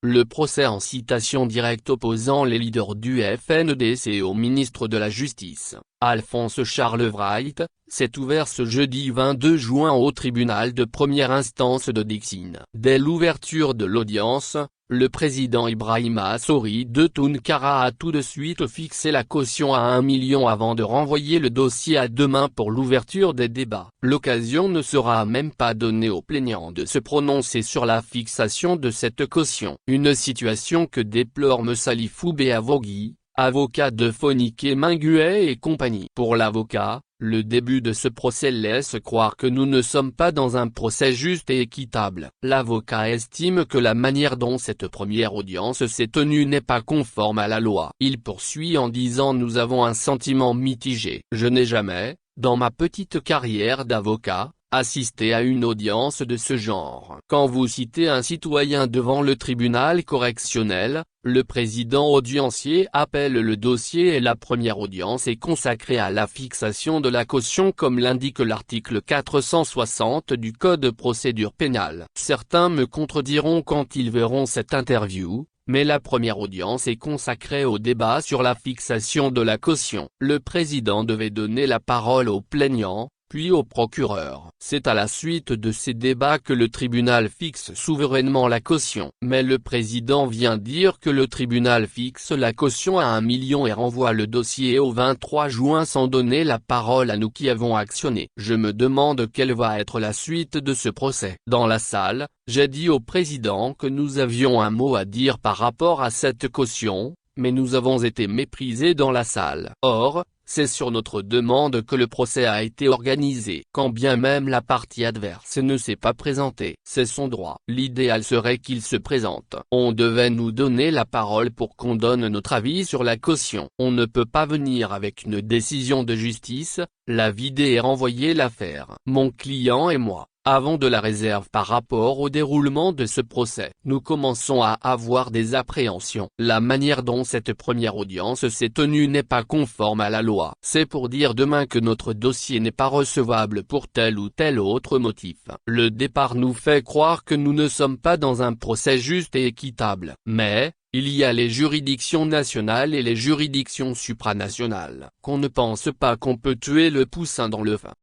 Le procès en citation directe opposant les leaders du FNDC au ministre de la Justice, Alphonse Charles Wright, s'est ouvert ce jeudi 22 juin au tribunal de première instance de Dixine. Dès l'ouverture de l'audience, le président Ibrahima Sori de Tounkara a tout de suite fixé la caution à 1 million avant de renvoyer le dossier à demain pour l'ouverture des débats. L'occasion ne sera même pas donnée aux plaignants de se prononcer sur la fixation de cette caution. Une situation que déplore Msalifou Beavogui, avocat de Fonike Minguet et compagnie. Pour l'avocat, le début de ce procès laisse croire que nous ne sommes pas dans un procès juste et équitable. L'avocat estime que la manière dont cette première audience s'est tenue n'est pas conforme à la loi. Il poursuit en disant: nous avons un sentiment mitigé. Je n'ai jamais, dans ma petite carrière d'avocat, assisté à une audience de ce genre. Quand vous citez un citoyen devant le tribunal correctionnel, le président audiencier appelle le dossier et la première audience est consacrée à la fixation de la caution comme l'indique l'article 460 du Code de procédure pénale. Certains me contrediront quand ils verront cette interview, mais la première audience est consacrée au débat sur la fixation de la caution. Le président devait donner la parole aux plaignants, puis au procureur. C'est à la suite de ces débats que le tribunal fixe souverainement la caution. Mais le président vient dire que le tribunal fixe la caution à 1 million et renvoie le dossier au 23 juin sans donner la parole à nous qui avons actionné. Je me demande quelle va être la suite de ce procès. Dans la salle, j'ai dit au président que nous avions un mot à dire par rapport à cette caution, mais nous avons été méprisés dans la salle. Or, c'est sur notre demande que le procès a été organisé. Quand bien même la partie adverse ne s'est pas présentée, c'est son droit. L'idéal serait qu'il se présente. On devait nous donner la parole pour qu'on donne notre avis sur la caution. On ne peut pas venir avec une décision de justice, la vider et renvoyer l'affaire. Mon client et moi avons de la réserve par rapport au déroulement de ce procès. Nous commençons à avoir des appréhensions. La manière dont cette première audience s'est tenue n'est pas conforme à la loi. C'est pour dire demain que notre dossier n'est pas recevable pour tel ou tel autre motif. Le départ nous fait croire que nous ne sommes pas dans un procès juste et équitable. Mais, il y a les juridictions nationales et les juridictions supranationales. Qu'on ne pense pas qu'on peut tuer le poussin dans le vin.